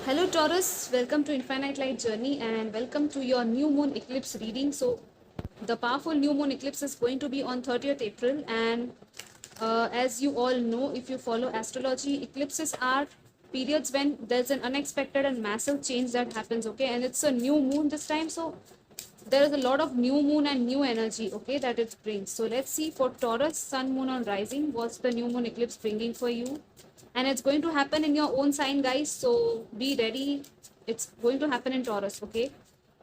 Hello Taurus, welcome to Infinite Light Journey and welcome to your new moon eclipse reading. So, the powerful new moon eclipse is going to be on 30th April, and as you all know, if you follow astrology, eclipses are periods when there's an unexpected and massive change that happens, okay? And it's a new moon this time, so there is a lot of new moon and new energy, okay, that it brings. So let's see for Taurus, sun, moon, or rising, what's the new moon eclipse bringing for you. And it's going to happen in your own sign, guys, so be ready. It's going to happen in Taurus, okay.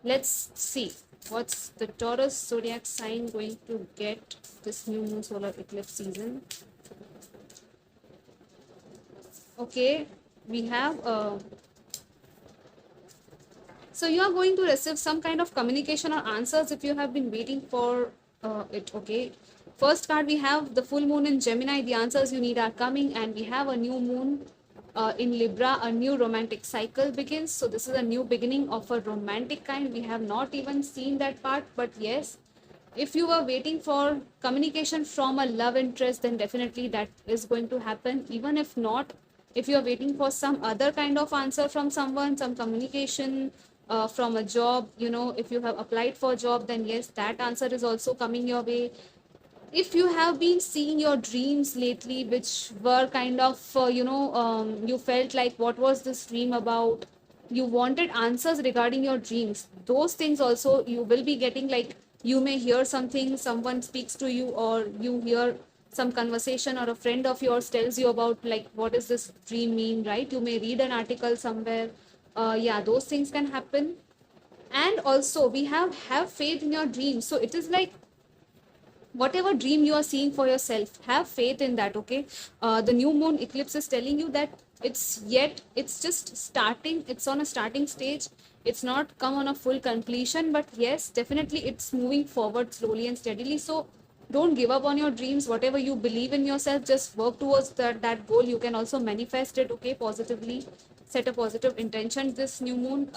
Let's see what's the Taurus zodiac sign going to get this new moon solar eclipse season. Okay, we have so you are going to receive some kind of communication or answers if you have been waiting for it, okay. First card, we have the full moon in Gemini. The answers you need are coming, and we have a new moon in Libra. A new romantic cycle begins. So this is a new beginning of a romantic kind. We have not even seen that part, but yes, if you were waiting for communication from a love interest, then definitely that is going to happen. Even if not, if you are waiting for some other kind of answer from someone, some communication from a job, if you have applied for a job, then yes, that answer is also coming your way. If you have been seeing your dreams lately, which were kind of you felt like, what was this dream about, you wanted answers regarding your dreams, those things also you will be getting. Like, you may hear something, someone speaks to you, or you hear some conversation, or a friend of yours tells you about, like, what does this dream mean, right? You may read an article somewhere. Yeah, those things can happen. And also, we have faith in your dreams. So it is like, whatever dream you are seeing for yourself, have faith in that, okay. The new moon eclipse is telling you that it's just starting, it's on a starting stage, it's not come on a full completion, but yes, definitely it's moving forward slowly and steadily. So don't give up on your dreams. Whatever you believe in yourself, just work towards that goal. You can also manifest it, okay, positively. Set a positive intention this new moon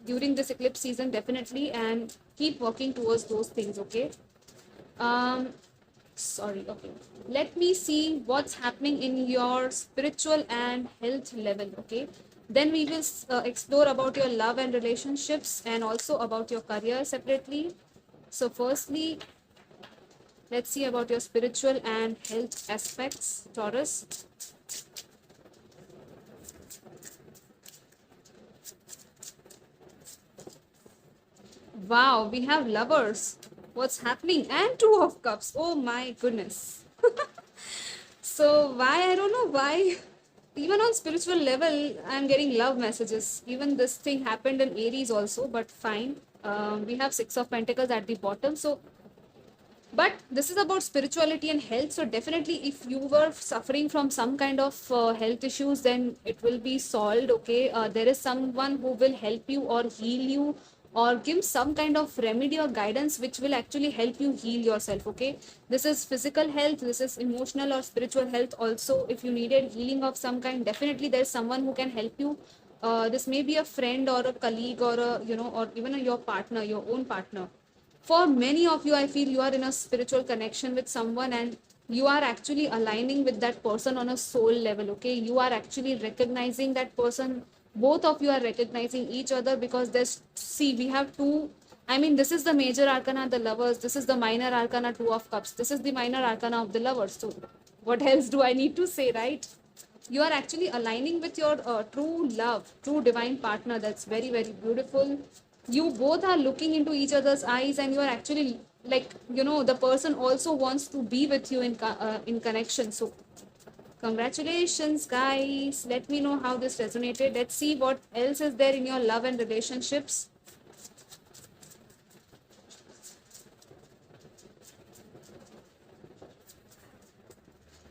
during this eclipse season, definitely, and keep working towards those things, okay. um Sorry, okay, let me see what's happening in your spiritual and health level, okay. Then we will explore about your love and relationships, and also about your career separately. So firstly, let's see about your spiritual and health aspects, Taurus. Wow, we have lovers. What's happening? And two of cups. Oh my goodness. So why, I don't know why. Even on spiritual level, I'm getting love messages. Even this thing happened in Aries also, but fine. We have Six of Pentacles at the bottom. So, but this is about spirituality and health. So definitely, if you were suffering from some kind of health issues, then it will be solved, okay. There is someone who will help you or heal you, or give some kind of remedy or guidance which will actually help you heal yourself, okay. This is physical health, this is emotional or spiritual health also. If you needed healing of some kind, definitely there's someone who can help you. This may be a friend or a colleague, or a, or even your partner, your own partner. For many of you, I feel you are in a spiritual connection with someone, and you are actually aligning with that person on a soul level, okay. You are actually recognizing that person. Both of you are recognizing each other, because there's, see, we have two. I mean, this is the major arcana, the lovers. This is the minor arcana, two of cups. This is the minor arcana of the lovers. So what else do I need to say, right? You are actually aligning with your true love, true divine partner. That's very, very beautiful. You both are looking into each other's eyes, and you are actually, like, the person also wants to be with you in connection. So congratulations, guys. Let me know how this resonated. Let's see what else is there in your love and relationships.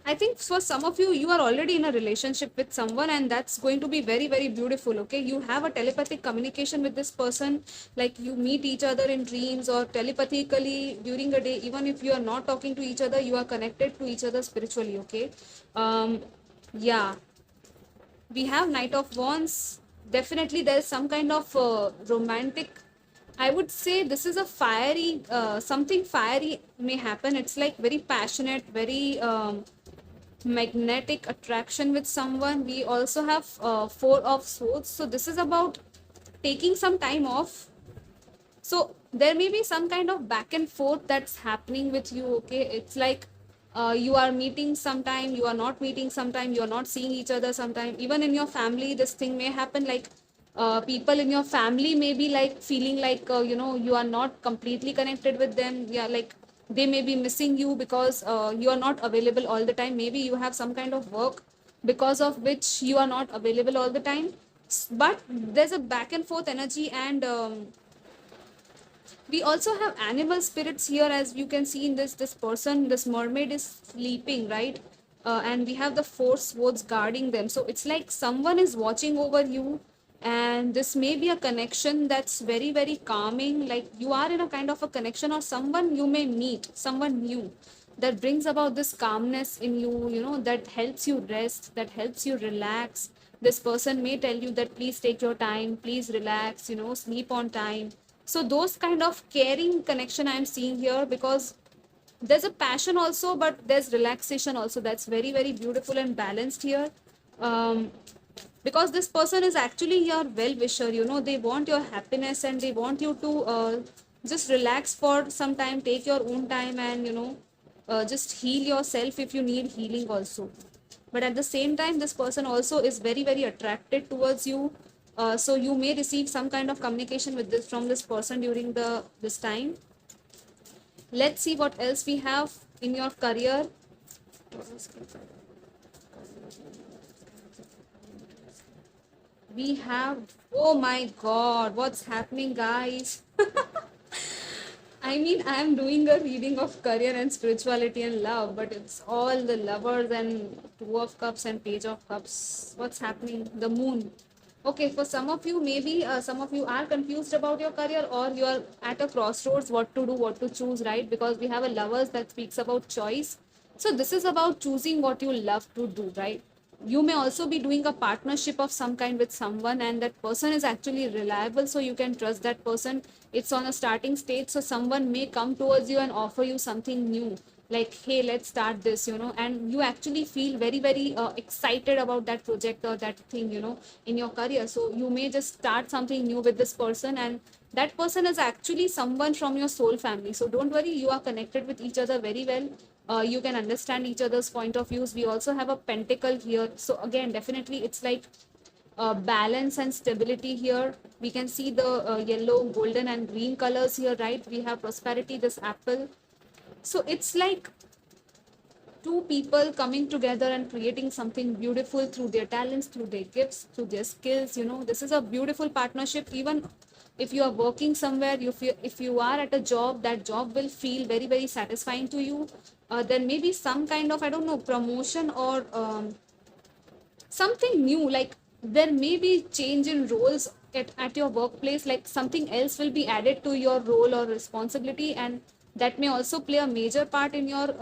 I think for some of you, you are already in a relationship with someone, and that's going to be very, very beautiful. Okay, you have a telepathic communication with this person, like you meet each other in dreams or telepathically during a day. Even if you are not talking to each other, you are connected to each other spiritually. Okay, yeah, we have Knight of Wands. Definitely, there is some kind of romantic. I would say this is a fiery, something fiery may happen. It's like very passionate, very. magnetic attraction with someone. We also have four of swords, so this is about taking some time off. So there may be some kind of back and forth that's happening with you. Okay, it's like you are meeting sometime, you are not meeting sometime, you are not seeing each other sometime. Even in your family this thing may happen, like people in your family may be like feeling like you are not completely connected with them. Yeah, like they may be missing you because you are not available all the time. Maybe you have some kind of work because of which you are not available all the time. But there's a back and forth energy, and we also have animal spirits here. As you can see in this person, this mermaid is sleeping, right? And we have the four swords guarding them, so it's like someone is watching over you. And this may be a connection that's very very calming, like you are in a kind of a connection, or someone you may meet, someone new, that brings about this calmness in you, that helps you rest, that helps you relax. This person may tell you that please take your time, please relax, sleep on time. So those kind of caring connection I'm seeing here, because there's a passion also, but there's relaxation also. That's very very beautiful and balanced here. um, because this person is actually your well wisher, they want your happiness, and they want you to just relax for some time, take your own time, and just heal yourself if you need healing also. But at the same time, this person also is very very attracted towards you. So you may receive some kind of communication with this from this person during the this time. Let's see what else we have in your career. We have, oh my god, what's happening, guys? I mean, I am doing a reading of career and spirituality and love, but it's all the lovers and two of cups and page of cups. What's happening? The moon. Okay, for some of you, maybe some of you are confused about your career, or you are at a crossroads what to do, what to choose, right? Because we have a lovers that speaks about choice. So this is about choosing what you love to do, right? You may also be doing a partnership of some kind with someone, and that person is actually reliable, so you can trust that person. It's on a starting stage, so someone may come towards you and offer you something new, like hey, let's start this, and you actually feel very very excited about that project or that thing, in your career. So you may just start something new with this person, and that person is actually someone from your soul family. So don't worry, you are connected with each other very well. You can understand each other's point of views. We also have a pentacle here, so again definitely it's like balance and stability here. We can see the yellow, golden and green colors here, right? We have prosperity, this apple. So it's like two people coming together and creating something beautiful through their talents, through their gifts, through their skills. This is a beautiful partnership. Even if you are working somewhere, if you are at a job, that job will feel very very satisfying to you. There may be some kind of, I don't know, promotion or something new, like there may be change in roles at your workplace, like something else will be added to your role or responsibility, and that may also play a major part in your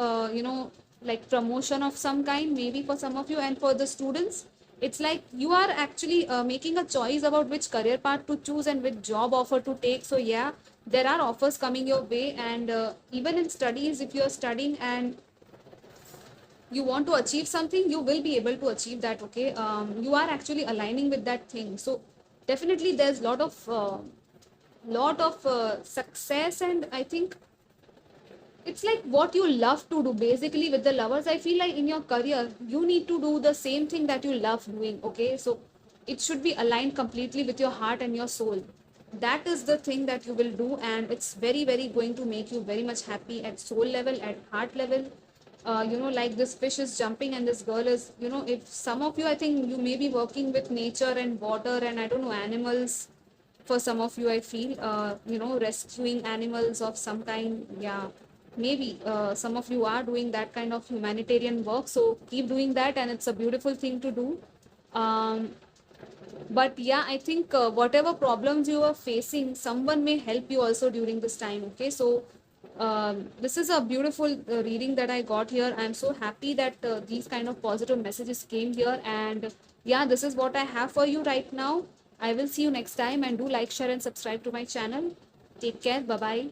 like promotion of some kind, maybe for some of you. And for the students, it's like you are actually making a choice about which career path to choose and which job offer to take. So yeah, there are offers coming your way. And even in studies, if you are studying and you want to achieve something, you will be able to achieve that. Okay, you are actually aligning with that thing. So definitely there's lot of success. And I think it's like what you love to do. Basically with the lovers, I feel like in your career you need to do the same thing that you love doing. Okay, so it should be aligned completely with your heart and your soul. That is the thing that you will do, and it's very very going to make you very much happy at soul level, at heart level. Like this fish is jumping and this girl is, if some of you, I think you may be working with nature and water and I don't know, animals. For some of you, I feel rescuing animals of some kind. Yeah, maybe some of you are doing that kind of humanitarian work, so keep doing that, and it's a beautiful thing to do. But yeah, I think whatever problems you are facing, someone may help you also during this time. Okay, so this is a beautiful reading that I got here. I'm so happy that these kind of positive messages came here. And yeah, this is what I have for you right now. I will see you next time, and do like, share and subscribe to my channel. Take care. Bye bye.